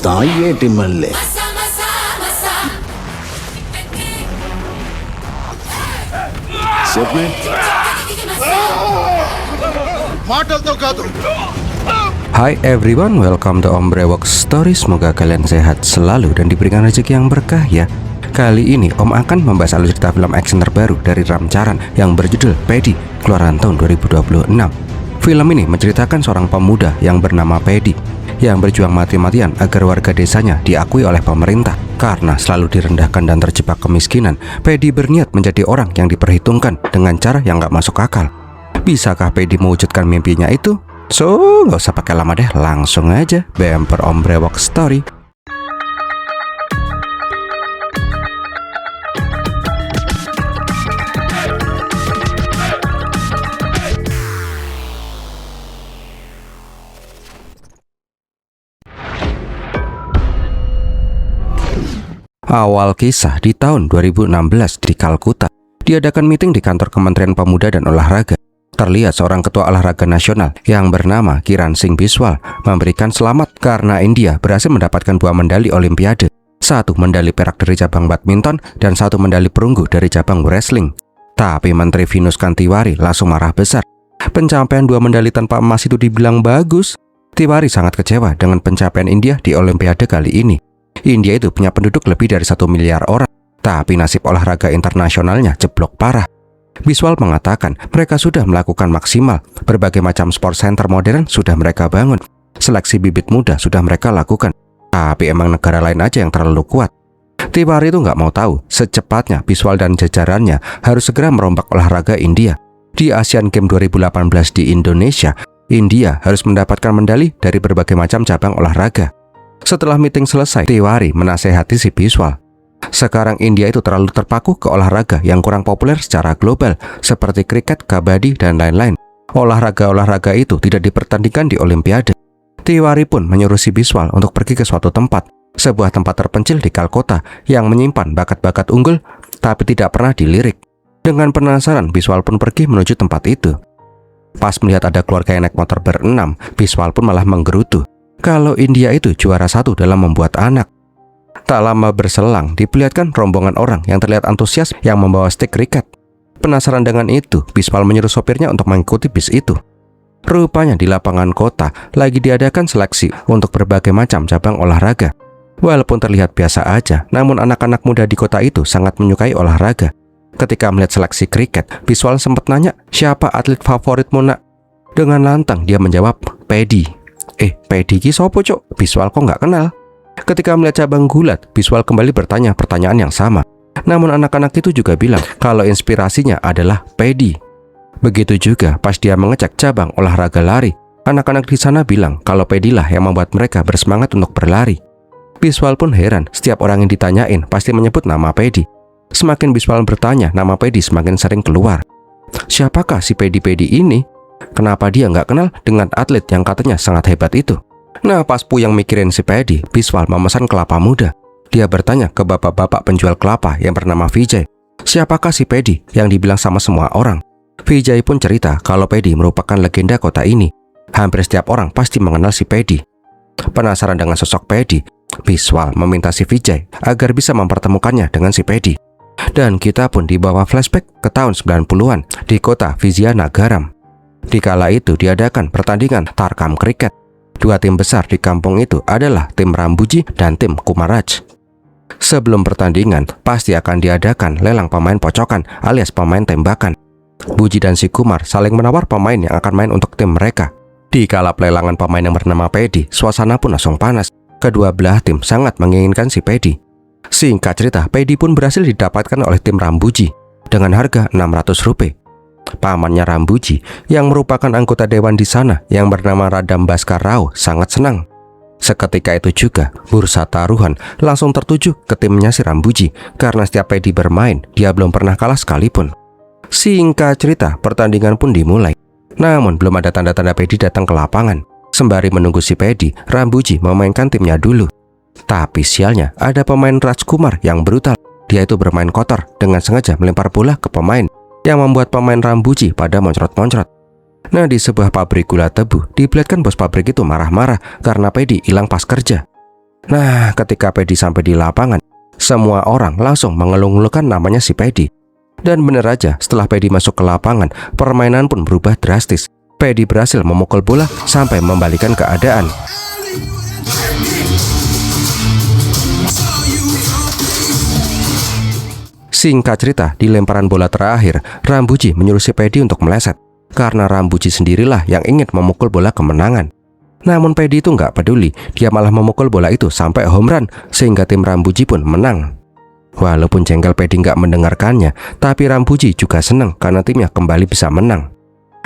ತಾಯಿಯೇ ಟೀಮಲ್ಲಿ. Hai everyone, welcome to Ombre Works Story. Semoga kalian sehat selalu dan diberikan rezeki yang berkah ya. Kali ini Om akan membahas alur cerita film action terbaru dari Ram Charan yang berjudul Paddy, keluaran tahun 2026. Film ini menceritakan seorang pemuda yang bernama Paddy yang berjuang mati-matian agar warga desanya diakui oleh pemerintah. Karena selalu direndahkan dan terjebak kemiskinan, Paddy berniat menjadi orang yang diperhitungkan dengan cara yang gak masuk akal. Bisakah Paddy mewujudkan mimpinya itu? So, gak usah pakai lama deh, langsung aja bumper Ombre Works Story. Awal kisah di tahun 2016 di Kalkuta, diadakan meeting di kantor Kementerian Pemuda dan Olahraga. Terlihat seorang ketua olahraga nasional yang bernama Kiran Singh Biswal memberikan selamat karena India berhasil mendapatkan 2 medali Olimpiade. 1 medali perak dari cabang badminton dan 1 medali perunggu dari cabang wrestling. Tapi Menteri Vinus Kantiwari langsung marah besar. Pencapaian 2 medali tanpa emas itu dibilang bagus. Tiwari sangat kecewa dengan pencapaian India di Olimpiade kali ini. India itu punya penduduk lebih dari 1 miliar orang, tapi nasib olahraga internasionalnya jeblok parah. Biswal mengatakan mereka sudah melakukan maksimal, berbagai macam sport center modern sudah mereka bangun, seleksi bibit muda sudah mereka lakukan, tapi emang negara lain aja yang terlalu kuat. Tiwari itu nggak mau tahu, secepatnya Biswal dan jajarannya harus segera merombak olahraga India. Di Asian Games 2018 di Indonesia, India harus mendapatkan medali dari berbagai macam cabang olahraga. Setelah meeting selesai, Tiwari menasehati si Biswal. Sekarang India itu terlalu terpaku ke olahraga yang kurang populer secara global, seperti kriket, kabadi, dan lain-lain. Olahraga-olahraga itu tidak dipertandingkan di Olimpiade. Tiwari pun menyuruh si Biswal untuk pergi ke suatu tempat, sebuah tempat terpencil di Kalkota yang menyimpan bakat-bakat unggul, tapi tidak pernah dilirik. Dengan penasaran, Biswal pun pergi menuju tempat itu. Pas melihat ada keluarga yang naik motor berenam, Biswal pun malah menggerutu kalau India itu juara 1 dalam membuat anak. Tak lama berselang, diperlihatkan rombongan orang yang terlihat antusias yang membawa stik kriket. Penasaran dengan itu, Biswal menyuruh sopirnya untuk mengikuti bis itu. Rupanya di lapangan kota lagi diadakan seleksi untuk berbagai macam cabang olahraga. Walaupun terlihat biasa aja, namun anak-anak muda di kota itu sangat menyukai olahraga. Ketika melihat seleksi kriket, Biswal sempat nanya, "Siapa atlet favoritmu, nak?" Dengan lantang dia menjawab, "Paddy." Paddy ki sopo, Cok? Biswal kok nggak kenal. Ketika melihat cabang gulat, Biswal kembali bertanya pertanyaan yang sama. Namun anak-anak itu juga bilang kalau inspirasinya adalah Paddy. Begitu juga pas dia mengecek cabang olahraga lari, anak-anak di sana bilang kalau Paddy lah yang membuat mereka bersemangat untuk berlari. Biswal pun heran, setiap orang yang ditanyain pasti menyebut nama Paddy. Semakin Biswal bertanya, nama Paddy semakin sering keluar. Siapakah si Paddy ini? Kenapa dia nggak kenal dengan atlet yang katanya sangat hebat itu? Nah, pas Puyang mikirin si Paddy, Biswal memesan kelapa muda. Dia bertanya ke bapak-bapak penjual kelapa yang bernama Vijay, siapakah si Paddy yang dibilang sama semua orang? Vijay pun cerita kalau Paddy merupakan legenda kota ini. Hampir setiap orang pasti mengenal si Paddy. Penasaran dengan sosok Paddy, Biswal meminta si Vijay agar bisa mempertemukannya dengan si Paddy. Dan kita pun dibawa flashback ke tahun 90-an di kota Vizianagaram. Di kala itu diadakan pertandingan tarkam kriket. 2 tim besar di kampung itu adalah tim Rambuji dan tim Kumaraj. Sebelum pertandingan, pasti akan diadakan lelang pemain pocokan alias pemain tembakan. Buji dan si Kumar saling menawar pemain yang akan main untuk tim mereka. Di kala pelelangan pemain yang bernama Paddy, suasana pun langsung panas. Kedua belah tim sangat menginginkan si Paddy. Singkat cerita, Paddy pun berhasil didapatkan oleh tim Rambuji dengan harga Rp600. Pamannya Rambuji yang merupakan anggota dewan di sana yang bernama Radam Bhaskar Rao sangat senang. Seketika itu juga bursa taruhan langsung tertuju ke timnya si Rambuji karena setiap Paddy bermain dia belum pernah kalah sekalipun. Singkat cerita, pertandingan pun dimulai. Namun belum ada tanda-tanda Paddy datang ke lapangan. Sembari menunggu si Paddy, Rambuji memainkan timnya dulu. Tapi sialnya ada pemain Rajkumar yang brutal. Dia itu bermain kotor dengan sengaja melempar bola ke pemain yang membuat pemain Rambuji pada moncrot-moncrot. Nah, di sebuah pabrik gula tebu, diperlihatkan bos pabrik itu marah-marah karena Paddy hilang pas kerja. Nah, ketika Pedi sampai di lapangan, semua orang langsung mengeluh-ngeluhkan namanya si Pedi. Dan bener aja, setelah Pedi masuk ke lapangan, permainan pun berubah drastis. Pedi berhasil memukul bola sampai membalikan keadaan. Singkat cerita, di lemparan bola terakhir, Rambuji menyuruh si Pedi untuk meleset. Karena Rambuji sendirilah yang ingin memukul bola kemenangan. Namun Pedi itu nggak peduli, dia malah memukul bola itu sampai home run, sehingga tim Rambuji pun menang. Walaupun jengkel Pedi nggak mendengarkannya, tapi Rambuji juga senang karena timnya kembali bisa menang.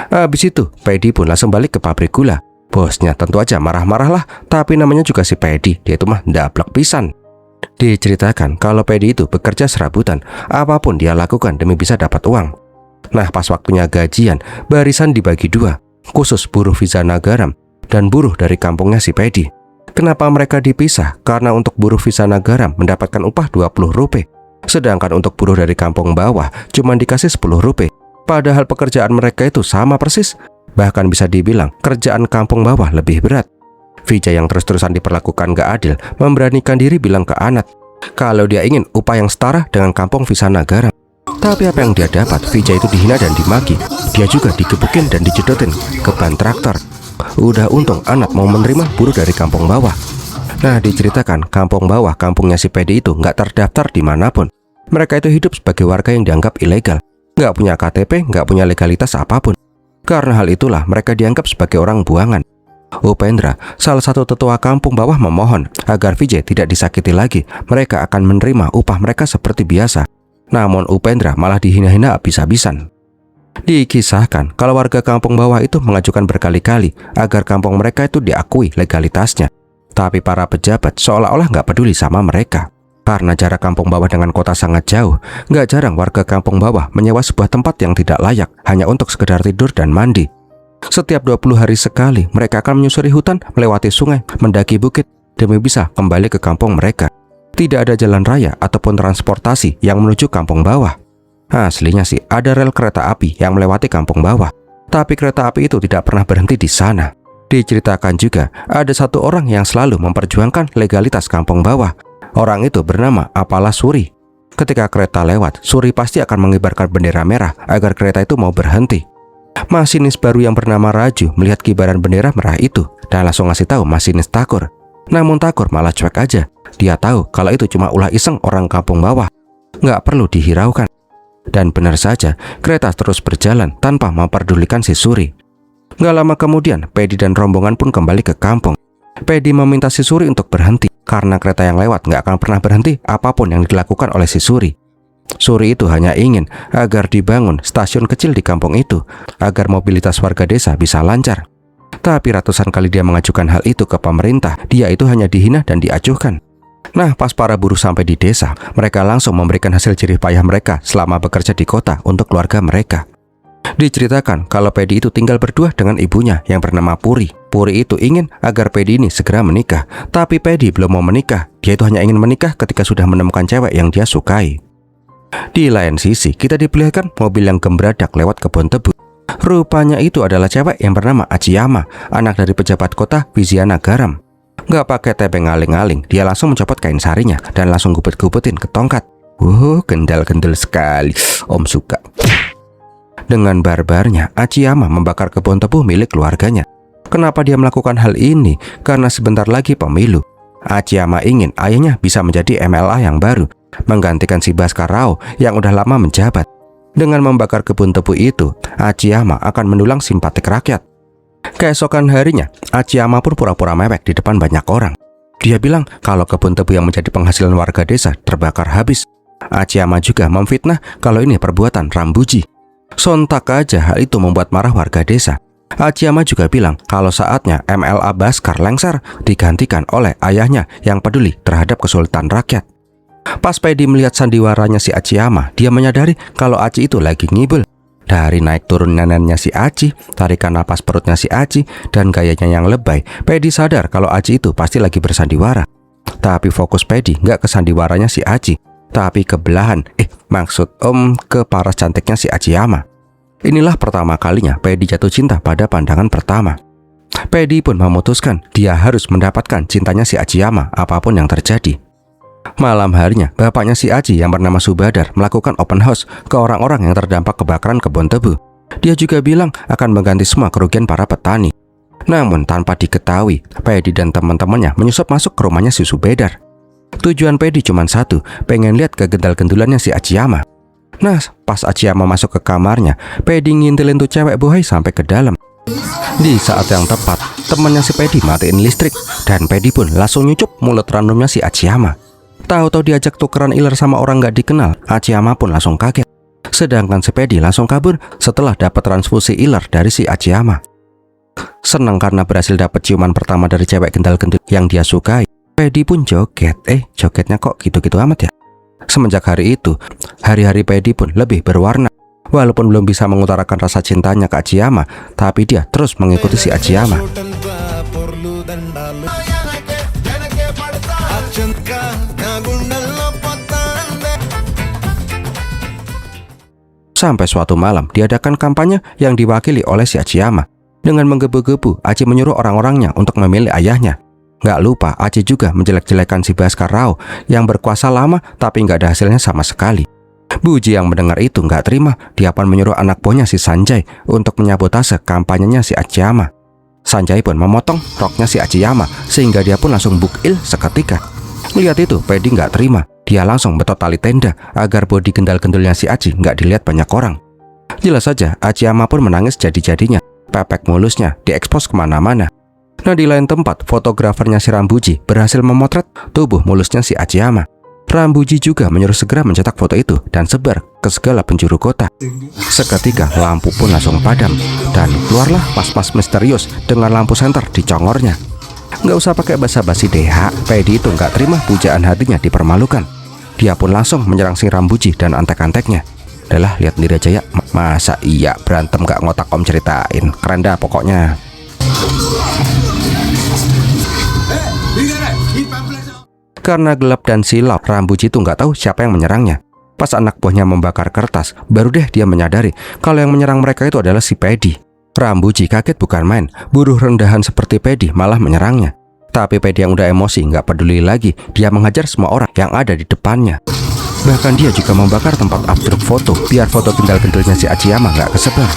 Habis itu, Pedi pun langsung balik ke pabrik gula. Bosnya tentu aja marah-marah lah, tapi namanya juga si Pedi, dia itu mah ndablek pisan. Diceritakan kalau Pedi itu bekerja serabutan, apapun dia lakukan demi bisa dapat uang. Nah, pas waktunya gajian, barisan dibagi dua, khusus buruh Visana Garam dan buruh dari kampungnya si Pedi. Kenapa mereka dipisah? Karena untuk buruh Visana Garam mendapatkan upah 20 rupiah, sedangkan untuk buruh dari kampung bawah cuma dikasih 10 rupiah. Padahal pekerjaan mereka itu sama persis. Bahkan bisa dibilang kerjaan kampung bawah lebih berat. Vijay yang terus-terusan diperlakukan gak adil memberanikan diri bilang ke Anat kalau dia ingin upah yang setara dengan kampung Visana Garam. Tapi apa yang dia dapat? Vijay itu dihina dan dimaki. Dia juga digebukin dan dijedotin ke ban traktor. Udah untung Anat mau menerima buruh dari kampung bawah. Nah, diceritakan kampung bawah kampungnya si Pedi itu nggak terdaftar dimanapun. Mereka itu hidup sebagai warga yang dianggap ilegal, nggak punya KTP, nggak punya legalitas apapun. Karena hal itulah mereka dianggap sebagai orang buangan. Upendra, salah satu tetua kampung bawah, memohon agar Vijay tidak disakiti lagi. Mereka akan menerima upah mereka seperti biasa. Namun Upendra malah dihina-hina habis-habisan. Dikisahkan kalau warga kampung bawah itu mengajukan berkali-kali agar kampung mereka itu diakui legalitasnya. Tapi para pejabat seolah-olah nggak peduli sama mereka. Karena jarak kampung bawah dengan kota sangat jauh, nggak jarang warga kampung bawah menyewa sebuah tempat yang tidak layak hanya untuk sekedar tidur dan mandi. Setiap 20 hari sekali mereka akan menyusuri hutan, melewati sungai, mendaki bukit demi bisa kembali ke kampung mereka. Tidak ada jalan raya ataupun transportasi yang menuju kampung bawah. Aslinya sih ada rel kereta api yang melewati kampung bawah, tapi kereta api itu tidak pernah berhenti di sana. Diceritakan juga ada satu orang yang selalu memperjuangkan legalitas kampung bawah. Orang itu bernama Apala Suri. Ketika kereta lewat, Suri pasti akan mengibarkan bendera merah agar kereta itu mau berhenti. Masinis baru yang bernama Raju melihat kibaran bendera merah itu dan langsung ngasih tahu masinis Thakur. Namun Thakur malah cuek aja. Dia tahu kalau itu cuma ulah iseng orang kampung bawah, nggak perlu dihiraukan. Dan benar saja, kereta terus berjalan tanpa memperdulikan si Suri. Nggak lama kemudian, Pedi dan rombongan pun kembali ke kampung. Pedi meminta si Suri untuk berhenti, karena kereta yang lewat nggak akan pernah berhenti apapun yang dilakukan oleh si Suri. Suri itu hanya ingin agar dibangun stasiun kecil di kampung itu, agar mobilitas warga desa bisa lancar. Tapi ratusan kali dia mengajukan hal itu ke pemerintah, dia itu hanya dihina dan diacuhkan. Nah, pas para buruh sampai di desa, mereka langsung memberikan hasil jerih payah mereka selama bekerja di kota untuk keluarga mereka. Diceritakan kalau Pedi itu tinggal berdua dengan ibunya yang bernama Puri. Puri itu ingin agar Pedi ini segera menikah, tapi Pedi belum mau menikah. Dia itu hanya ingin menikah ketika sudah menemukan cewek yang dia sukai. Di lain sisi, kita diperlihatkan mobil yang gembradak lewat kebun tebu. Rupanya itu adalah cewek yang bernama Achiyama, anak dari pejabat kota Visana Garam. Nggak pakai tebeng aling-aling, dia langsung mencopot kain sarinya dan langsung gubet-gubetin ke tongkat. Gendal-gendal sekali, Om suka. Dengan barbarnya, Achiyama membakar kebun tebu milik keluarganya. Kenapa dia melakukan hal ini? Karena sebentar lagi pemilu. Achiyama ingin ayahnya bisa menjadi MLA yang baru, menggantikan si Bhaskar Rao yang udah lama menjabat. Dengan membakar kebun tebu itu, Achiyama akan mendulang simpatik rakyat. Keesokan harinya, Achiyama pun pura-pura mewek di depan banyak orang. Dia bilang kalau kebun tebu yang menjadi penghasilan warga desa terbakar habis. Achiyama juga memfitnah kalau ini perbuatan Rambuji. Sontak aja hal itu membuat marah warga desa. Achiyama juga bilang kalau saatnya MLA Bhaskar lengser digantikan oleh ayahnya yang peduli terhadap kesulitan rakyat. Pas Pedi melihat sandiwaranya si Achiyama, dia menyadari kalau Aci itu lagi ngibul. Dari naik turun neneknya si Aci, tarikan napas perutnya si Aci, dan gayanya yang lebay, Pedi sadar kalau Aci itu pasti lagi bersandiwara. Tapi fokus Pedi nggak ke sandiwaranya si Aci, tapi ke belahan, ke paras cantiknya si Achiyama. Inilah pertama kalinya Pedi jatuh cinta pada pandangan pertama. Pedi pun memutuskan dia harus mendapatkan cintanya si Achiyama apapun yang terjadi. Malam harinya, bapaknya si Aji yang bernama Subadar melakukan open house ke orang-orang yang terdampak kebakaran kebun tebu. Dia juga bilang akan mengganti semua kerugian para petani. Namun tanpa diketahui, Pedi dan teman-temannya menyusup masuk ke rumahnya si Subedar. Tujuan Pedi cuma satu, pengen lihat kegendal-gendulannya si Achiyama. Nah, pas Achiyama masuk ke kamarnya, Pedi ngintilin tuh cewek buhay sampai ke dalam. Di saat yang tepat, temannya si Pedi matiin listrik dan Pedi pun langsung nyucup mulut randomnya si Achiyama. Tahu-tahu diajak tukeran iler sama orang gak dikenal, Achiyama pun langsung kaget. Sedangkan si Pedi langsung kabur setelah dapat transfusi iler dari si Achiyama. Senang karena berhasil dapat ciuman pertama dari cewek gendal-gendul yang dia sukai, Pedi pun joget. Jogetnya kok gitu-gitu amat ya? Semenjak hari itu, hari-hari Pedi pun lebih berwarna. Walaupun belum bisa mengutarakan rasa cintanya ke Achiyama, tapi dia terus mengikuti si Achiyama. Sampai suatu malam diadakan kampanye yang diwakili oleh si Achiyama. Dengan menggebu-gebu, Aji menyuruh orang-orangnya untuk memilih ayahnya. Nggak lupa, Aji juga menjelek-jelekan si Bhaskar Rao yang berkuasa lama tapi nggak ada hasilnya sama sekali. Buji yang mendengar itu nggak terima, dia pun menyuruh anak buahnya si Sanjay untuk menyabotase kampanyenya si Achiyama. Sanjay pun memotong roknya si Achiyama sehingga dia pun langsung bukil seketika. Lihat itu, Pedi nggak terima. Dia langsung betot tali tenda agar bodi gendal-gendulnya si Aji nggak dilihat banyak orang. Jelas saja, Achiyama pun menangis jadi-jadinya. Pepek mulusnya diekspos kemana-mana. Nah, di lain tempat, fotografernya si Rambuji berhasil memotret tubuh mulusnya si Achiyama. Rambuji juga menyuruh segera mencetak foto itu dan sebar ke segala penjuru kota. Seketika lampu pun langsung padam dan keluarlah pas-pas misterius dengan lampu senter di congornya. Nggak usah pakai basa-basi deh, Pedi itu nggak terima pujaan hatinya dipermalukan. Dia pun langsung menyerang si Rambuji dan antek-anteknya. Adalah lihat sendiri aja ya, masa iya berantem gak ngotak om ceritain. Keren dah pokoknya. Karena gelap dan silau, Rambuji itu nggak tahu siapa yang menyerangnya. Pas anak buahnya membakar kertas, baru deh dia menyadari kalau yang menyerang mereka itu adalah si Pedi. Rambuji kaget bukan main, buruh rendahan seperti Pedi malah menyerangnya. Tapi Pedi yang udah emosi nggak peduli lagi, dia menghajar semua orang yang ada di depannya. Bahkan dia juga membakar tempat abstrak foto biar foto gendal-gendulnya si Achiyama nggak kesebar.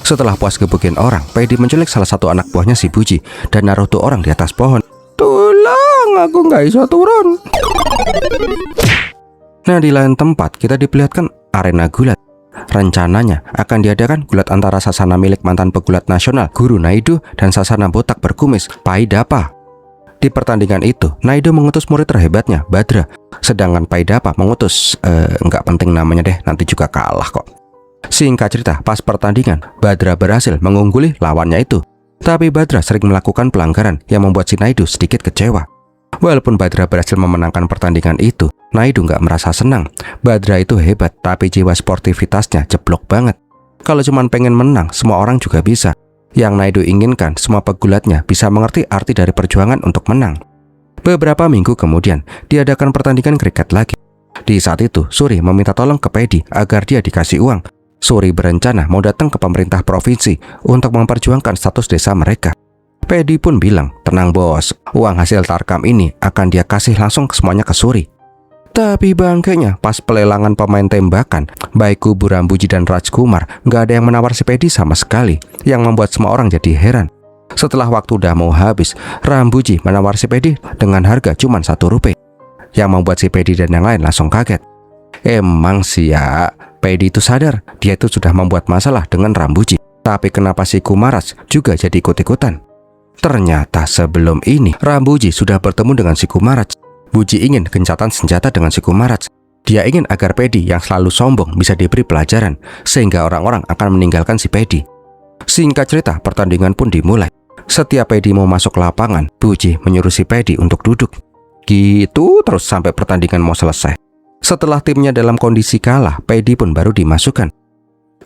Setelah puas gebukin orang, Pedi menculik salah satu anak buahnya si Buji dan naruh tuh orang di atas pohon. Tolong, aku nggak bisa turun. Nah, di lain tempat kita diperlihatkan arena gulat. Rencananya akan diadakan gulat antara sasana milik mantan pegulat nasional Guru Naidu dan sasana botak berkumis Pai Dapa. Di pertandingan itu, Naidu mengutus murid terhebatnya Badra, sedangkan Pai Dapa mengutus nggak penting namanya deh, nanti juga kalah kok. Singkat cerita, pas pertandingan, Badra berhasil mengungguli lawannya itu. Tapi Badra sering melakukan pelanggaran yang membuat si Naidu sedikit kecewa. Walaupun Badra berhasil memenangkan pertandingan itu, Naidu nggak merasa senang. Badra itu hebat, tapi jiwa sportivitasnya jeblok banget. Kalau cuma pengen menang, semua orang juga bisa. Yang Naidu inginkan, semua pegulatnya bisa mengerti arti dari perjuangan untuk menang. Beberapa minggu kemudian, diadakan pertandingan kriket lagi. Di saat itu, Suri meminta tolong ke Pedi agar dia dikasih uang. Suri berencana mau datang ke pemerintah provinsi untuk memperjuangkan status desa mereka. Pedi pun bilang, tenang bos, uang hasil tarkam ini akan dia kasih langsung semuanya ke Suri. Tapi bangkainya pas pelelangan pemain tembakan, baik kubu Rambuji dan Rajkumar, nggak ada yang menawar si Pedi sama sekali, yang membuat semua orang jadi heran. Setelah waktu udah mau habis, Rambuji menawar si Pedi dengan harga cuma 1 rupiah, yang membuat si Pedi dan yang lain langsung kaget. Emang sih ya, Pedi itu sadar dia itu sudah membuat masalah dengan Rambuji. Tapi kenapa si Kumaraj juga jadi ikut-ikutan? Ternyata sebelum ini Rambuji sudah bertemu dengan si Kumaraj. Buji ingin gencatan senjata dengan si Kumaraj. Dia ingin agar Pedi yang selalu sombong bisa diberi pelajaran, sehingga orang-orang akan meninggalkan si Pedi. Singkat cerita, pertandingan pun dimulai. Setiap Pedi mau masuk lapangan, Buji menyuruh si Pedi untuk duduk. Gitu terus sampai pertandingan mau selesai. Setelah timnya dalam kondisi kalah, Pedi pun baru dimasukkan.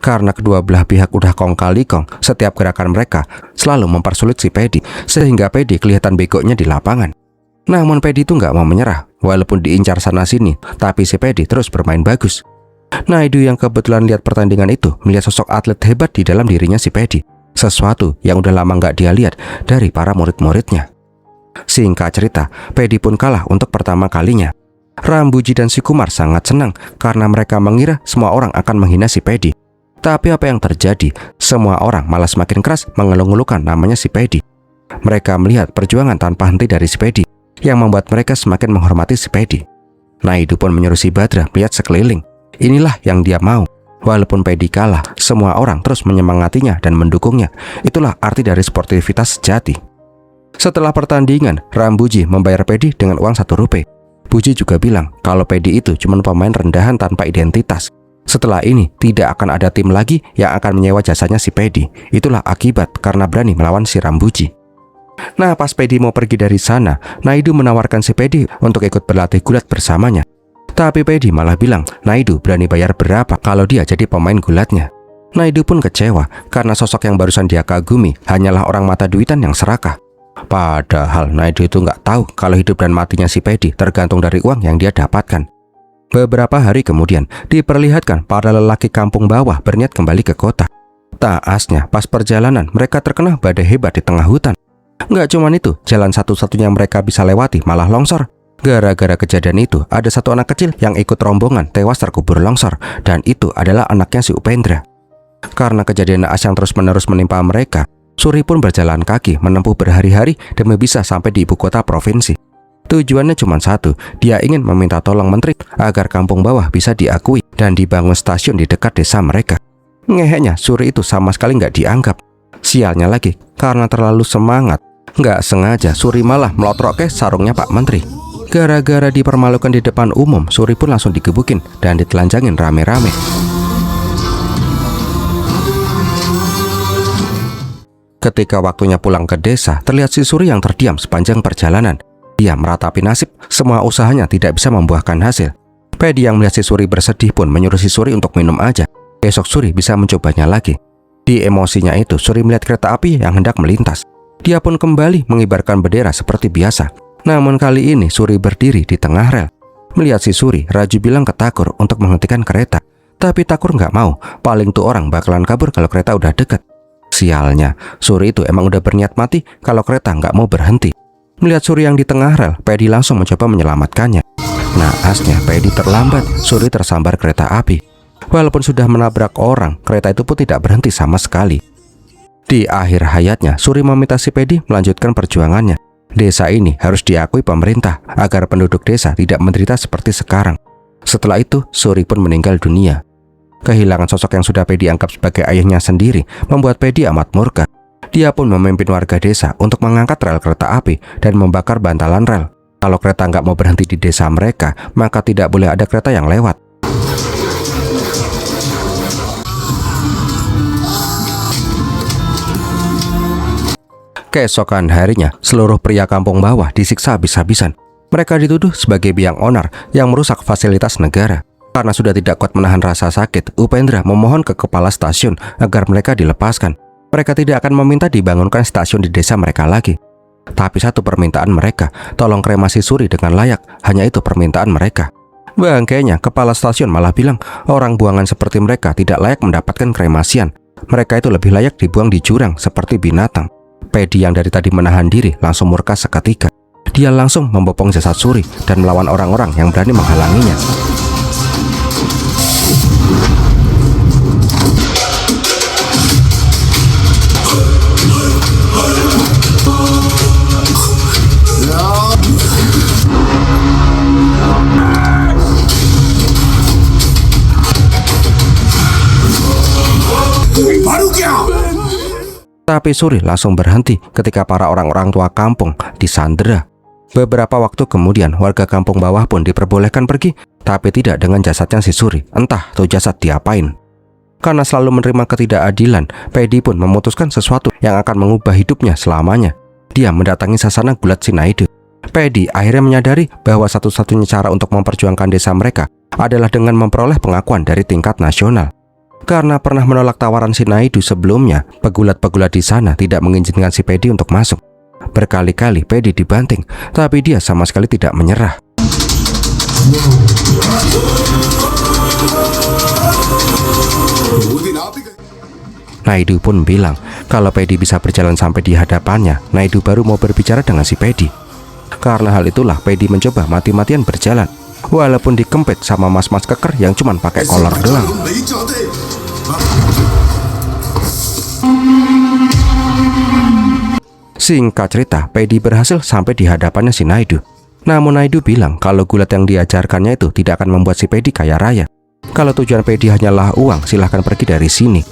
Karena kedua belah pihak udah kong kali kong, setiap gerakan mereka selalu mempersulit si Pedi, sehingga Pedi kelihatan begonya di lapangan. Namun Pedi itu nggak mau menyerah, walaupun diincar sana-sini, tapi si Pedi terus bermain bagus. Naidu yang kebetulan lihat pertandingan itu melihat sosok atlet hebat di dalam dirinya si Pedi, sesuatu yang udah lama nggak dia lihat dari para murid-muridnya. Singkat cerita, Pedi pun kalah untuk pertama kalinya. Rambuji dan si Kumar sangat senang karena mereka mengira semua orang akan menghina si Pedi. Tapi apa yang terjadi? Semua orang malah semakin keras mengeluh-ngeluhkan namanya si Pedi. Mereka melihat perjuangan tanpa henti dari si Pedi, yang membuat mereka semakin menghormati si Pedi. Naidu pun menyuruh si Badra melihat sekeliling. Inilah yang dia mau. Walaupun Pedi kalah, semua orang terus menyemangatinya dan mendukungnya. Itulah arti dari sportivitas sejati. Setelah pertandingan, Rambuji membayar Pedi dengan uang 1 rupiah. Buji juga bilang kalau Pedi itu cuma pemain rendahan tanpa identitas. Setelah ini, tidak akan ada tim lagi yang akan menyewa jasanya si Pedi. Itulah akibat karena berani melawan si Rambuji. Nah, pas Pedi mau pergi dari sana, Naidu menawarkan si Pedi untuk ikut berlatih gulat bersamanya. Tapi Pedi malah bilang, Naidu berani bayar berapa kalau dia jadi pemain gulatnya. Naidu pun kecewa karena sosok yang barusan dia kagumi hanyalah orang mata duitan yang serakah. Padahal Naidu itu nggak tahu kalau hidup dan matinya si Pedi tergantung dari uang yang dia dapatkan. Beberapa hari kemudian, diperlihatkan para lelaki kampung bawah berniat kembali ke kota. Taasnya, pas perjalanan mereka terkena badai hebat di tengah hutan. Nggak cuman itu, jalan satu-satunya mereka bisa lewati malah longsor. Gara-gara kejadian itu, ada satu anak kecil yang ikut rombongan tewas terkubur longsor, dan itu adalah anaknya si Upendra. Karena kejadian naas yang terus-menerus menimpa mereka, Suri pun berjalan kaki menempuh berhari-hari demi bisa sampai di ibu kota provinsi. Tujuannya cuma satu, dia ingin meminta tolong menteri agar kampung bawah bisa diakui dan dibangun stasiun di dekat desa mereka. Ngeheknya, Suri itu sama sekali nggak dianggap. Sialnya lagi, karena terlalu semangat, nggak sengaja Suri malah melotrok ke sarungnya Pak Menteri. Gara-gara dipermalukan di depan umum, Suri pun langsung digebukin dan ditelanjangin rame-rame. Ketika waktunya pulang ke desa, terlihat si Suri yang terdiam sepanjang perjalanan. Dia meratapi nasib, semua usahanya tidak bisa membuahkan hasil. Pedi yang melihat si Suri bersedih pun menyuruh si Suri untuk minum aja. Besok Suri bisa mencobanya lagi. Di emosinya itu, Suri melihat kereta api yang hendak melintas. Dia pun kembali mengibarkan bendera seperti biasa. Namun kali ini Suri berdiri di tengah rel. Melihat si Suri, Raju bilang ke Takur untuk menghentikan kereta. Tapi Takur nggak mau, paling tuh orang bakalan kabur kalau kereta udah deket. Sialnya, Suri itu emang udah berniat mati kalau kereta nggak mau berhenti. Melihat Suri yang di tengah rel, Pedi langsung mencoba menyelamatkannya. Naasnya, Pedi terlambat, Suri tersambar kereta api. Walaupun sudah menabrak orang, kereta itu pun tidak berhenti sama sekali. Di akhir hayatnya, Suri meminta si Pedi melanjutkan perjuangannya. Desa ini harus diakui pemerintah agar penduduk desa tidak menderita seperti sekarang. Setelah itu, Suri pun meninggal dunia. Kehilangan sosok yang sudah Pedi anggap sebagai ayahnya sendiri membuat Pedi amat murka. Dia pun memimpin warga desa untuk mengangkat rel kereta api dan membakar bantalan rel. Kalau kereta nggak mau berhenti di desa mereka, maka tidak boleh ada kereta yang lewat. Keesokan harinya, seluruh pria kampung bawah disiksa habis-habisan. Mereka dituduh sebagai biang onar yang merusak fasilitas negara. Karena sudah tidak kuat menahan rasa sakit, Upendra memohon ke kepala stasiun agar mereka dilepaskan. Mereka tidak akan meminta dibangunkan stasiun di desa mereka lagi. Tapi satu permintaan mereka, tolong kremasi Suri dengan layak. Hanya itu permintaan mereka. Bangkainya, kepala stasiun malah bilang orang buangan seperti mereka tidak layak mendapatkan kremasian. Mereka itu lebih layak dibuang di jurang seperti binatang. Pedi yang dari tadi menahan diri langsung murka seketika. Dia langsung membopong jasad Suri dan melawan orang-orang yang berani menghalanginya. Tapi Suri langsung berhenti ketika para orang-orang tua kampung disandera. Beberapa waktu kemudian, warga kampung bawah pun diperbolehkan pergi, tapi tidak dengan jasadnya si Suri. Entah tuh jasad diapain. Karena selalu menerima ketidakadilan, Pedi pun memutuskan sesuatu yang akan mengubah hidupnya selamanya. Dia mendatangi sasana gulat si Naidu. Pedi akhirnya menyadari bahwa satu-satunya cara untuk memperjuangkan desa mereka adalah dengan memperoleh pengakuan dari tingkat nasional. Karena pernah menolak tawaran si Naidu sebelumnya, pegulat-pegulat di sana tidak mengizinkan si Paddy untuk masuk. Berkali-kali Paddy dibanting, tapi dia sama sekali tidak menyerah. Naidu pun bilang kalau Paddy bisa berjalan sampai di hadapannya, Naidu baru mau berbicara dengan si Paddy. Karena hal itulah Paddy mencoba mati-matian berjalan, walaupun dikempit sama mas-mas keker yang cuman pakai kolor doang. Singkat cerita, Paddy berhasil sampai di hadapannya si Naidu. Namun Naidu bilang kalau gulat yang diajarkannya itu tidak akan membuat si Paddy kaya raya. Kalau tujuan Paddy hanyalah uang, silahkan pergi dari sini.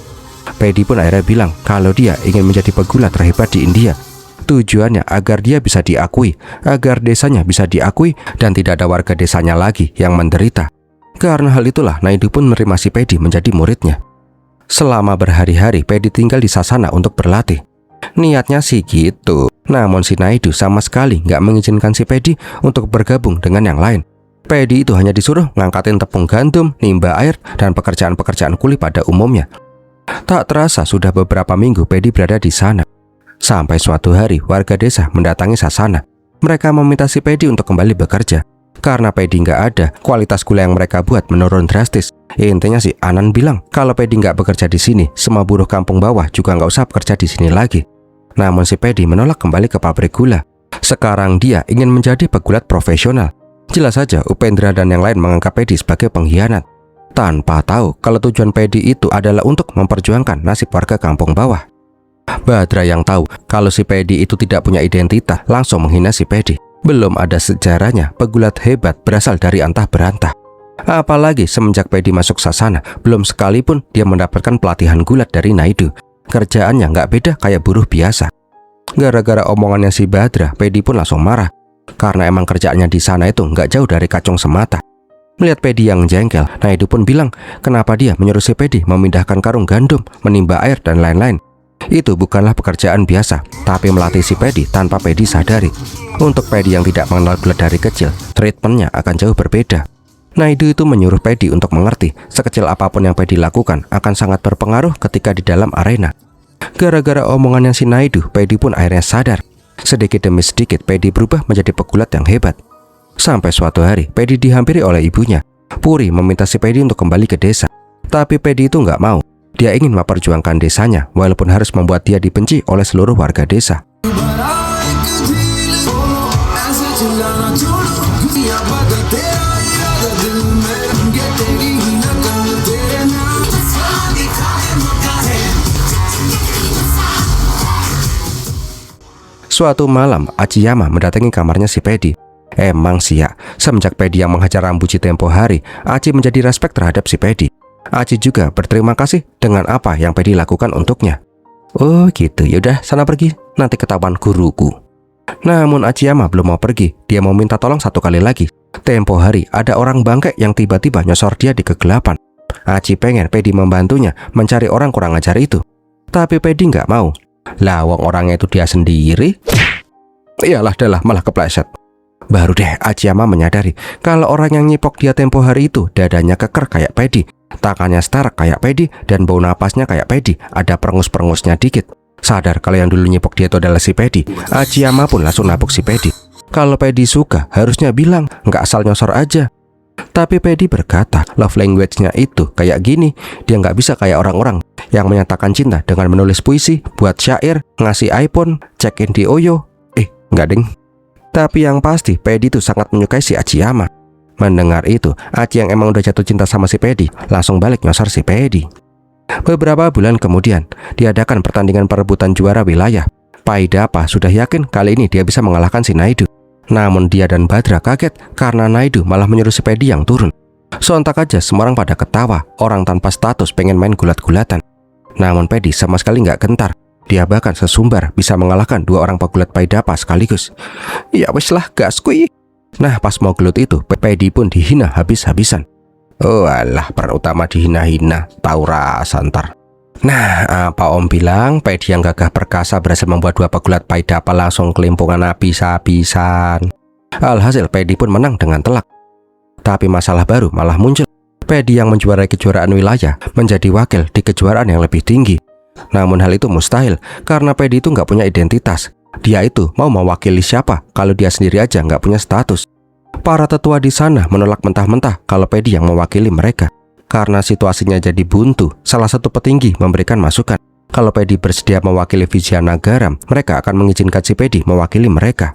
Paddy pun akhirnya bilang kalau dia ingin menjadi pegulat terhebat di India. Tujuannya agar dia bisa diakui, agar desanya bisa diakui, dan tidak ada warga desanya lagi yang menderita. Karena hal itulah Naidu pun menerima si Paddy menjadi muridnya. Selama berhari-hari Paddy tinggal di Sasana untuk berlatih. Niatnya sih gitu. Namun si Naidu sama sekali nggak mengizinkan si Paddy untuk bergabung dengan yang lain. Paddy itu hanya disuruh ngangkatin tepung gandum, nimba air, dan pekerjaan-pekerjaan kuli pada umumnya. Tak terasa sudah beberapa minggu Paddy berada di sana. Sampai suatu hari warga desa mendatangi Sasana. Mereka meminta si Paddy untuk kembali bekerja. Karena Paddy nggak ada, kualitas gula yang mereka buat menurun drastis. Intinya si Anan bilang kalau Paddy nggak bekerja di sini, semua buruh kampung bawah juga nggak usah bekerja di sini lagi. Namun si Paddy menolak kembali ke pabrik gula. Sekarang dia ingin menjadi pegulat profesional. Jelas saja Upendra dan yang lain menganggap Paddy sebagai pengkhianat, tanpa tahu kalau tujuan Paddy itu adalah untuk memperjuangkan nasib warga kampung bawah. Badra yang tahu kalau si Paddy itu tidak punya identitas langsung menghina si Paddy. Belum ada sejarahnya pegulat hebat berasal dari antah berantah. Apalagi semenjak Paddy masuk Sasana, belum sekalipun dia mendapatkan pelatihan gulat dari Naidu. Kerjaannya nggak beda kayak buruh biasa. Gara-gara omongannya si Badra, Paddy pun langsung marah. Karena emang kerjaannya di sana itu nggak jauh dari kacung semata. Melihat Paddy yang jengkel, Naidu pun bilang kenapa dia menyuruh si Paddy memindahkan karung gandum, menimba air, dan lain-lain. Itu bukanlah pekerjaan biasa, tapi melatih si Paddy tanpa Paddy sadari. Untuk Paddy yang tidak mengenal gulat dari kecil, treatmentnya akan jauh berbeda. Naidu itu menyuruh Paddy untuk mengerti sekecil apapun yang Paddy lakukan akan sangat berpengaruh ketika di dalam arena. Gara-gara omongannya si Naidu, Paddy pun akhirnya sadar. Sedikit demi sedikit Paddy berubah menjadi pegulat yang hebat. Sampai suatu hari Paddy dihampiri oleh ibunya. Puri meminta si Paddy untuk kembali ke desa. Tapi Paddy itu nggak mau. Dia ingin memperjuangkan desanya walaupun harus membuat dia dibenci oleh seluruh warga desa. Suatu malam, Achiyama mendatangi kamarnya si Paddy. Emang sih ya, semenjak Paddy yang menghajar Rambuchi tempo hari, Achi menjadi respek terhadap si Paddy. Achi juga berterima kasih dengan apa yang Paddy lakukan untuknya. Oh gitu, yaudah sana pergi, nanti ketahuan guruku. Namun Achiyama belum mau pergi, dia mau minta tolong satu kali lagi. Tempo hari ada orang bangke yang tiba-tiba nyosor dia di kegelapan. Achi pengen Paddy membantunya mencari orang kurang ajar itu. Tapi Paddy nggak mau. Lah wong orangnya itu dia sendiri. Iyalah dah malah kepleset. Baru deh Achiyama menyadari kalau orang yang nyipok dia tempo hari itu dadanya keker kayak Paddy, tangannya setarek kayak Paddy, dan bau napasnya kayak Paddy, ada perengus-perengusnya dikit. Sadar kalau yang dulu nyipok dia itu adalah si Paddy, Achiyama pun langsung napuk si Paddy. Kalau Paddy suka harusnya bilang, nggak asal nyosor aja. Tapi Paddy berkata love language-nya itu kayak gini, dia nggak bisa kayak orang-orang yang menyatakan cinta dengan menulis puisi, buat syair, ngasih iPhone, check-in di Oyo. Nggak deng. Tapi yang pasti Paddy itu sangat menyukai si Achiyama. Mendengar itu, Achi yang emang udah jatuh cinta sama si Paddy langsung balik nyosor si Paddy. Beberapa bulan kemudian diadakan pertandingan perebutan juara wilayah. Paidapa sudah yakin kali ini dia bisa mengalahkan si Naidu. Namun dia dan Badra kaget karena Naidu malah menyuruh si Paddy yang turun. Sontak aja semua orang pada ketawa, orang tanpa status pengen main gulat-gulatan. Namun Paddy sama sekali nggak gentar. Dia bahkan sesumbar bisa mengalahkan dua orang pegulat Paidapa sekaligus. Ya wis lah gas kui. Nah pas mau gelut itu, Paddy pun dihina habis-habisan. Oh alah, peran utama dihina-hina, tahu rasa ntar. Nah apa om bilang, Paddy yang gagah perkasa berhasil membuat dua pegulat Paidapa langsung kelimpungan habis-habisan. Alhasil Paddy pun menang dengan telak. Tapi masalah baru malah muncul. Pedi yang menjuarai kejuaraan wilayah menjadi wakil di kejuaraan yang lebih tinggi. Namun hal itu mustahil karena Pedi itu nggak punya identitas. Dia itu mau mewakili siapa kalau dia sendiri aja nggak punya status. Para tetua di sana menolak mentah-mentah kalau Pedi yang mewakili mereka. Karena situasinya jadi buntu, salah satu petinggi memberikan masukan. Kalau Pedi bersedia mewakili Vijayanagara, mereka akan mengizinkan si Pedi mewakili mereka.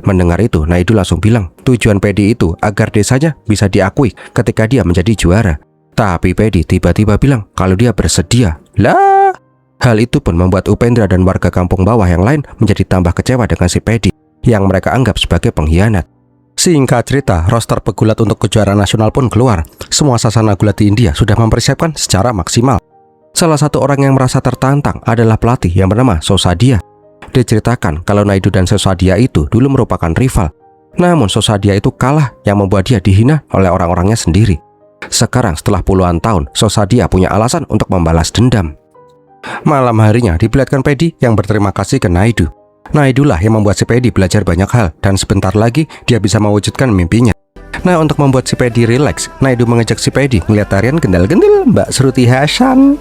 Mendengar itu, Naidu langsung bilang tujuan Pedi itu agar desanya bisa diakui ketika dia menjadi juara. Tapi Pedi tiba-tiba bilang kalau dia bersedia. Lah, hal itu pun membuat Upendra dan warga kampung bawah yang lain menjadi tambah kecewa dengan si Pedi yang mereka anggap sebagai pengkhianat. Singkat cerita, roster pegulat untuk kejuaraan nasional pun keluar. Semua sasana gulat di India sudah mempersiapkan secara maksimal. Salah satu orang yang merasa tertantang adalah pelatih yang bernama Sosadia. Diceritakan kalau Naidu dan Sosadia itu dulu merupakan rival. Namun Sosadia itu kalah yang membuat dia dihina oleh orang-orangnya sendiri. Sekarang setelah puluhan tahun, Sosadia punya alasan untuk membalas dendam. Malam harinya diperlihatkan Pedi yang berterima kasih ke Naidu. Naidu lah yang membuat si Pedi belajar banyak hal dan sebentar lagi dia bisa mewujudkan mimpinya. Nah, untuk membuat si Pedi rileks, Naidu mengajak si Pedi melihat tarian gendal-gendil Mbak Shruti Hassan.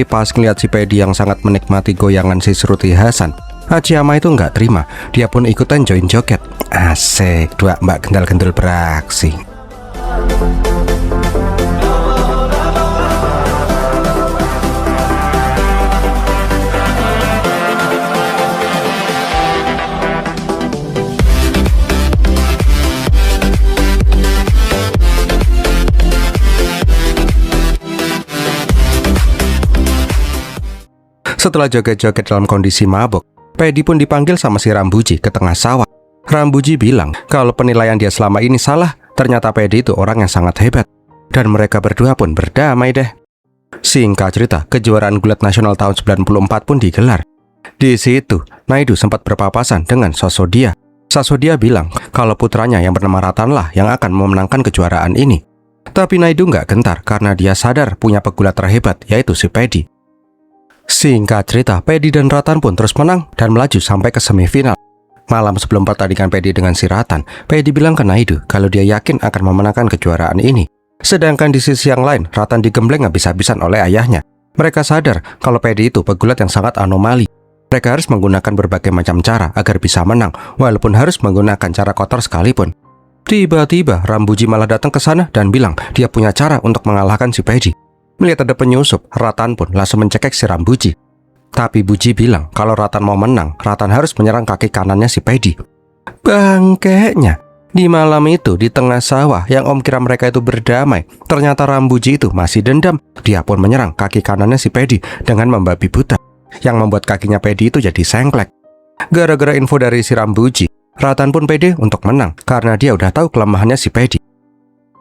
Pas ngeliat si Pedi yang sangat menikmati goyangan si Shruti Hassan, Hachiyama itu nggak terima. Dia pun ikutan join joget. Asik, dua mbak gendal-gendul beraksi. Setelah joget-joget dalam kondisi mabuk, Pedi pun dipanggil sama si Rambuji ke tengah sawah. Rambuji bilang kalau penilaian dia selama ini salah. Ternyata Pedi itu orang yang sangat hebat. Dan mereka berdua pun berdamai deh. Singkat cerita, kejuaraan gulat nasional tahun 94 pun digelar. Di situ, Naidu sempat berpapasan dengan Sasodia. Sasodia bilang kalau putranya yang bernama Ratan lah yang akan memenangkan kejuaraan ini. Tapi Naidu nggak gentar karena dia sadar punya pegulat terhebat, yaitu si Pedi. Singkat cerita, Pedi dan Ratan pun terus menang dan melaju sampai ke semifinal. Malam sebelum pertandingan Pedi dengan si Ratan, Pedi bilang ke Naidu kalau dia yakin akan memenangkan kejuaraan ini. Sedangkan di sisi yang lain, Ratan digembleng habis-habisan oleh ayahnya. Mereka sadar kalau Pedi itu pegulat yang sangat anomali. Mereka harus menggunakan berbagai macam cara agar bisa menang, walaupun harus menggunakan cara kotor sekalipun. Tiba-tiba Rambuji malah datang ke sana dan bilang dia punya cara untuk mengalahkan si Pedi. Melihat ada penyusup, Ratan pun langsung mencekik si Rambuji. Tapi Buji bilang kalau Ratan mau menang, Ratan harus menyerang kaki kanannya si Pedi. Bangkeknya, di malam itu di tengah sawah yang om kira mereka itu berdamai, ternyata Rambuji itu masih dendam. Dia pun menyerang kaki kanannya si Pedi dengan membabi buta, yang membuat kakinya Pedi itu jadi sengklek. Gara-gara info dari si Rambuji, Ratan pun pede untuk menang karena dia udah tahu kelemahannya si Pedi.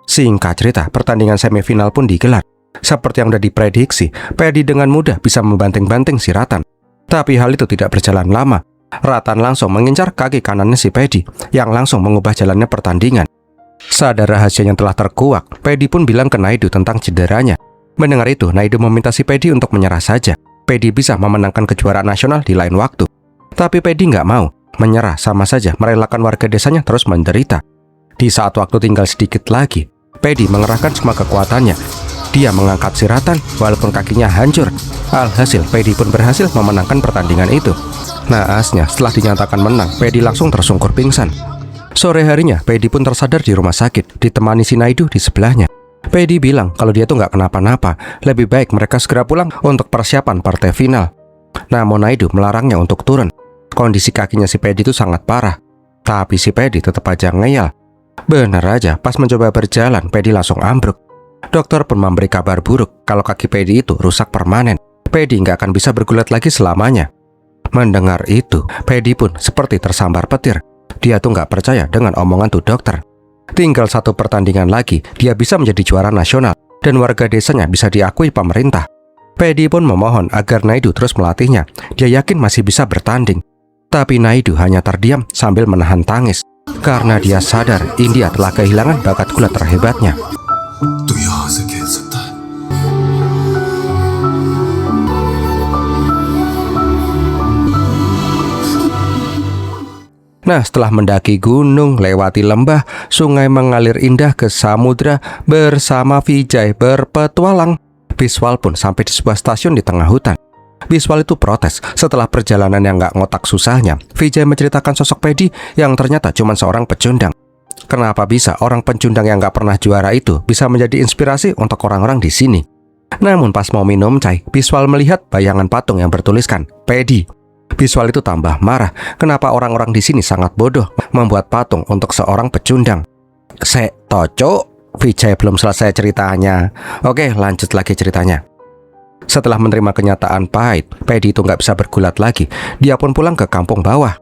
Singkat cerita, pertandingan semifinal pun digelar. Seperti yang udah diprediksi, Pedi dengan mudah bisa membanting-banting si Ratan. Tapi hal itu tidak berjalan lama. Ratan langsung mengincar kaki kanannya si Pedi, yang langsung mengubah jalannya pertandingan. Sadar rahasia yang telah terkuak, Pedi pun bilang ke Naidu tentang cederanya. Mendengar itu, Naidu meminta si Pedi untuk menyerah saja. Pedi bisa memenangkan kejuaraan nasional di lain waktu. Tapi Pedi nggak mau. Menyerah sama saja merelakan warga desanya terus menderita. Di saat waktu tinggal sedikit lagi, Pedi mengerahkan semua kekuatannya. Dia mengangkat si Ratan walaupun kakinya hancur. Alhasil, Pedi pun berhasil memenangkan pertandingan itu. Naasnya, setelah dinyatakan menang, Pedi langsung tersungkur pingsan. Sore harinya, Pedi pun tersadar di rumah sakit, ditemani si Naidu di sebelahnya. Pedi bilang kalau dia tuh nggak kenapa-napa, lebih baik mereka segera pulang untuk persiapan partai final. Namun Naidu melarangnya untuk turun. Kondisi kakinya si Pedi itu sangat parah. Tapi si Pedi tetap aja ngeyel. Benar aja, pas mencoba berjalan, Pedi langsung ambruk. Dokter pun memberi kabar buruk kalau kaki Pedi itu rusak permanen. Pedi nggak akan bisa bergulat lagi selamanya. Mendengar itu, Pedi pun seperti tersambar petir. Dia tuh nggak percaya dengan omongan tuh dokter. Tinggal satu pertandingan lagi, dia bisa menjadi juara nasional dan warga desanya bisa diakui pemerintah. Pedi pun memohon agar Naidu terus melatihnya. Dia yakin masih bisa bertanding. Tapi Naidu hanya terdiam sambil menahan tangis karena dia sadar India telah kehilangan bakat gulat terhebatnya. तो यहाँ से खेल सकता है। Nah, setelah mendaki gunung, lewati lembah, sungai mengalir indah ke samudra, bersama Vijay berpetualang, Biswal pun sampai di sebuah stasiun di tengah hutan. Biswal itu protes setelah perjalanan yang gak ngotak susahnya. Vijay menceritakan sosok Paddy yang ternyata cuma seorang pecundang. Kenapa bisa orang pencundang yang gak pernah juara itu bisa menjadi inspirasi untuk orang-orang di sini? Namun pas mau minum chai, Biswal melihat bayangan patung yang bertuliskan Paddy. Biswal itu tambah marah. Kenapa orang-orang di sini sangat bodoh membuat patung untuk seorang pecundang? Toco, Vijay belum selesai ceritanya. Oke, lanjut lagi ceritanya. Setelah menerima kenyataan pahit, Paddy itu nggak bisa bergulat lagi. Dia pun pulang ke kampung bawah.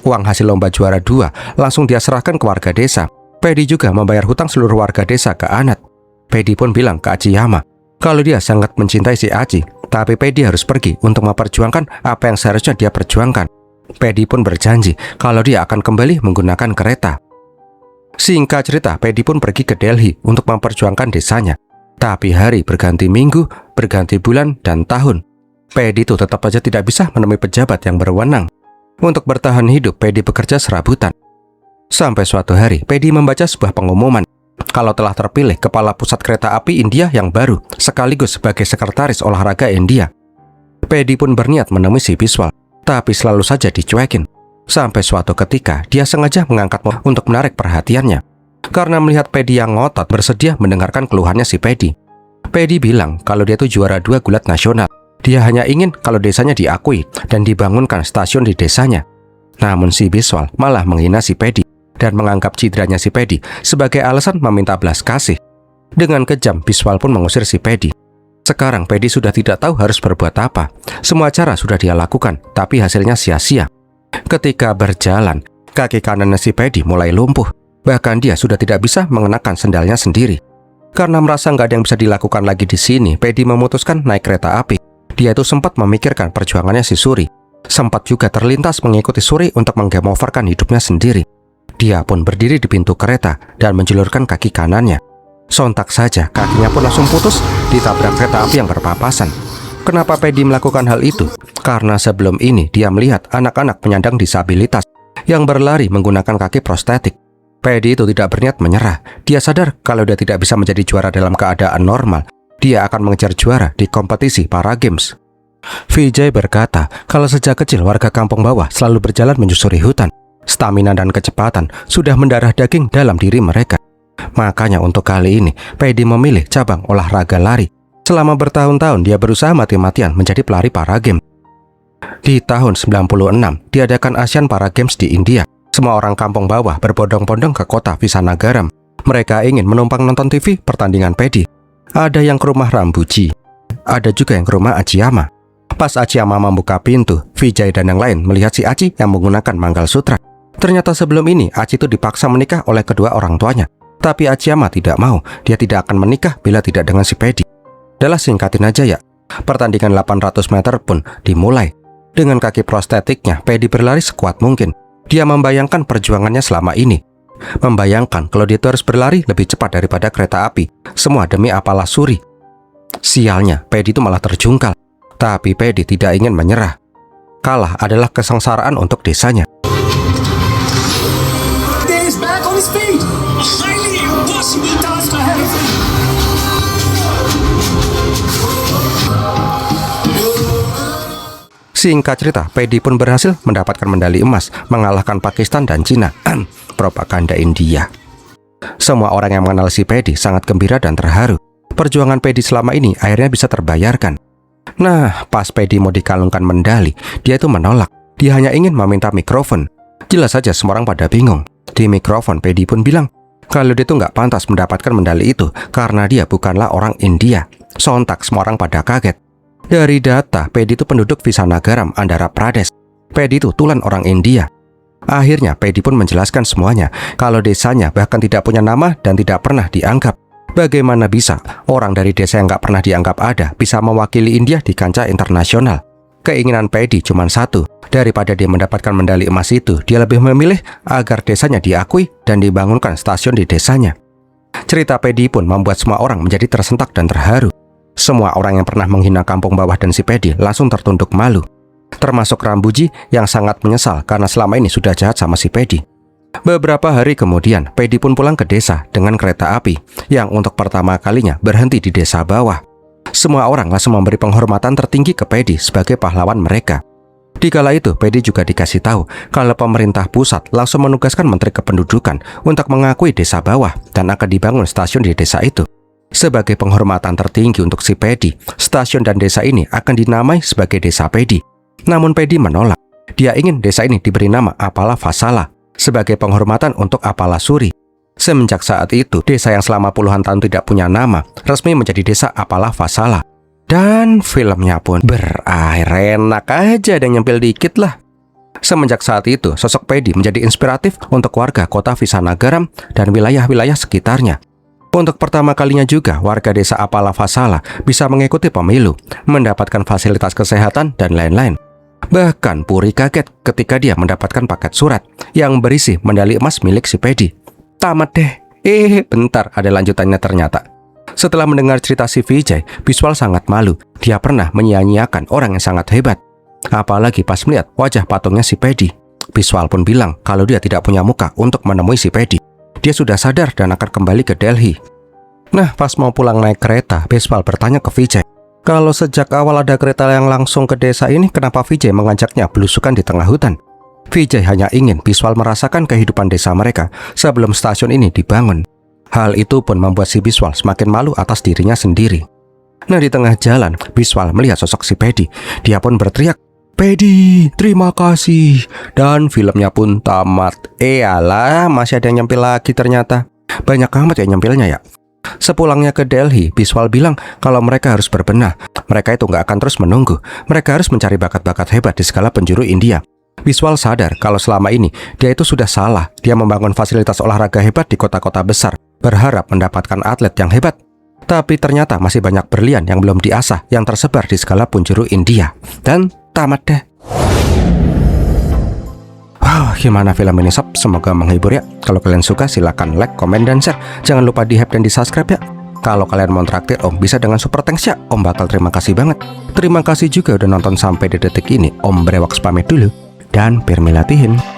Uang hasil lomba juara 2 langsung dia serahkan ke warga desa. Paddy juga membayar hutang seluruh warga desa ke Anat. Paddy pun bilang ke Achiyama kalau dia sangat mencintai si Achi, tapi Paddy harus pergi untuk memperjuangkan apa yang seharusnya dia perjuangkan. Paddy pun berjanji kalau dia akan kembali menggunakan kereta. Singkat cerita, Paddy pun pergi ke Delhi untuk memperjuangkan desanya. Tapi hari berganti minggu, berganti bulan, dan tahun. Paddy itu tetap saja tidak bisa menemui pejabat yang berwenang. Untuk bertahan hidup, Paddy bekerja serabutan. Sampai suatu hari, Paddy membaca sebuah pengumuman kalau telah terpilih kepala pusat kereta api India yang baru, sekaligus sebagai sekretaris olahraga India. Paddy pun berniat menemui si Biswal, tapi selalu saja dicuekin. Sampai suatu ketika, dia sengaja mengangkat untuk menarik perhatiannya. Karena melihat Paddy yang ngotot bersedia mendengarkan keluhannya si Paddy. Paddy bilang kalau dia itu juara 2 gulat nasional. Dia hanya ingin kalau desanya diakui dan dibangunkan stasiun di desanya. Namun si Biswal malah menghina si Paddy dan menganggap cidranya si Paddy sebagai alasan meminta belas kasih. Dengan kejam, Biswal pun mengusir si Paddy. Sekarang Paddy sudah tidak tahu harus berbuat apa. Semua cara sudah dia lakukan, tapi hasilnya sia-sia. Ketika berjalan, kaki kanannya si Paddy mulai lumpuh. Bahkan dia sudah tidak bisa mengenakan sendalnya sendiri. Karena merasa nggak ada yang bisa dilakukan lagi di sini, Paddy memutuskan naik kereta api. Dia itu sempat memikirkan perjuangannya si Suri. Sempat juga terlintas mengikuti Suri untuk menggemoverkan hidupnya sendiri. Dia pun berdiri di pintu kereta dan menjulurkan kaki kanannya. Sontak saja kakinya pun langsung putus ditabrak kereta api yang berpapasan. Kenapa Paddy melakukan hal itu? Karena sebelum ini dia melihat anak-anak penyandang disabilitas yang berlari menggunakan kaki prostetik. Paddy itu tidak berniat menyerah. Dia sadar kalau dia tidak bisa menjadi juara dalam keadaan normal. Dia akan mengejar juara di kompetisi para games. Vijay berkata kalau sejak kecil warga kampung bawah selalu berjalan menyusuri hutan. Stamina dan kecepatan sudah mendarah daging dalam diri mereka. Makanya untuk kali ini, Paddy memilih cabang olahraga lari. Selama bertahun-tahun dia berusaha mati-matian menjadi pelari para games. Di tahun 96, diadakan Asian Para Games di India. Semua orang kampung bawah berbondong-bondong ke kota Visanagaram. Mereka ingin menumpang nonton TV pertandingan Paddy. Ada yang ke rumah Rambuji, ada juga yang ke rumah Achiyama. Pas Achiyama membuka pintu, Vijay dan yang lain melihat si Achi yang menggunakan manggal sutra. Ternyata sebelum ini Achi itu dipaksa menikah oleh kedua orang tuanya. Tapi Achiyama tidak mau, dia tidak akan menikah bila tidak dengan si Paddy. Adalah singkatin aja ya. Pertandingan 800 meter pun dimulai. Dengan kaki prostetiknya, Paddy berlari sekuat mungkin. Dia membayangkan perjuangannya selama ini. Membayangkan kalau dia harus berlari lebih cepat daripada kereta api. Semua demi apalah Suri. Sialnya, Paddy itu malah terjungkal. Tapi Paddy tidak ingin menyerah. Kalah adalah kesengsaraan untuk desanya. He's back on his feet. A highly impossible task ahead of him. Singkat cerita, Paddy pun berhasil mendapatkan medali emas, mengalahkan Pakistan dan Cina. Propaganda India. Semua orang yang mengenal si Paddy sangat gembira dan terharu. Perjuangan Paddy selama ini akhirnya bisa terbayarkan. Nah, pas Paddy mau dikalungkan medali, dia itu menolak. Dia hanya ingin meminta mikrofon. Jelas saja semua orang pada bingung. Di mikrofon, Paddy pun bilang kalau dia itu nggak pantas mendapatkan medali itu karena dia bukanlah orang India. Sontak semua orang pada kaget. Dari data, Paddy itu penduduk Visanagaram, Andhra Pradesh. Paddy itu tulen orang India. Akhirnya, Paddy pun menjelaskan semuanya kalau desanya bahkan tidak punya nama dan tidak pernah dianggap. Bagaimana bisa orang dari desa yang nggak pernah dianggap ada bisa mewakili India di kancah internasional? Keinginan Pedi cuma satu. Daripada dia mendapatkan medali emas itu, dia lebih memilih agar desanya diakui dan dibangunkan stasiun di desanya. Cerita Pedi pun membuat semua orang menjadi tersentak dan terharu. Semua orang yang pernah menghina kampung bawah dan si Pedi langsung tertunduk malu. Termasuk Rambuji yang sangat menyesal karena selama ini sudah jahat sama si Pedi. Beberapa hari kemudian, Pedi pun pulang ke desa dengan kereta api yang untuk pertama kalinya berhenti di desa bawah. Semua orang langsung memberi penghormatan tertinggi ke Pedi sebagai pahlawan mereka. Di kala itu, Pedi juga dikasih tahu kalau pemerintah pusat langsung menugaskan Menteri Kependudukan untuk mengakui desa bawah dan akan dibangun stasiun di desa itu. Sebagai penghormatan tertinggi untuk si Pedi, stasiun dan desa ini akan dinamai sebagai Desa Pedi. Namun Pedi menolak. Dia ingin desa ini diberi nama Apala Fasala sebagai penghormatan untuk Apala Suri. Semenjak saat itu, desa yang selama puluhan tahun tidak punya nama resmi menjadi desa Apala Fasala. Dan filmnya pun berakhir enak aja dan nyempil dikit lah. Semenjak saat itu, sosok Pedi menjadi inspiratif untuk warga kota Visanagaram dan wilayah-wilayah sekitarnya. Untuk pertama kalinya juga, warga desa Apala Fasala bisa mengikuti pemilu, mendapatkan fasilitas kesehatan, dan lain-lain. Bahkan Puri kaget ketika dia mendapatkan paket surat yang berisi medali emas milik si Pedi. Tamat deh. Bentar, ada lanjutannya ternyata. Setelah mendengar cerita si Vijay, Biswal sangat malu. Dia pernah menyia-nyiakan orang yang sangat hebat. Apalagi pas melihat wajah patungnya si Pedi. Biswal pun bilang kalau dia tidak punya muka untuk menemui si Pedi. Dia sudah sadar dan akan kembali ke Delhi. Nah, pas mau pulang naik kereta, Biswal bertanya ke Vijay, kalau sejak awal ada kereta yang langsung ke desa ini, kenapa Vijay mengajaknya belusukan di tengah hutan? Vijay hanya ingin Biswal merasakan kehidupan desa mereka sebelum stasiun ini dibangun. Hal itu pun membuat si Biswal semakin malu atas dirinya sendiri. Nah, di tengah jalan, Biswal melihat sosok si Pedi. Dia pun berteriak, "Pedi, terima kasih." Dan filmnya pun tamat. Alah, masih ada yang nyempil lagi ternyata. Banyak amat ya nyempilnya ya. Sepulangnya ke Delhi, Biswal bilang kalau mereka harus berbenah. Mereka itu nggak akan terus menunggu. Mereka harus mencari bakat-bakat hebat di segala penjuru India. Biswal sadar kalau selama ini dia itu sudah salah. Dia membangun fasilitas olahraga hebat di kota-kota besar, berharap mendapatkan atlet yang hebat. Tapi ternyata masih banyak berlian yang belum diasah yang tersebar di segala penjuru India. Dan tamat deh. Wow, gimana film ini sob? Semoga menghibur ya. Kalau kalian suka silahkan like, komen, dan share. Jangan lupa di-hype dan di-subscribe ya. Kalau kalian mau traktir Om bisa dengan super thanks ya. Om bakal terima kasih banget. Terima kasih juga udah nonton sampai di detik ini. Om Brewoks pamit dulu. Dan Pirmilatihin.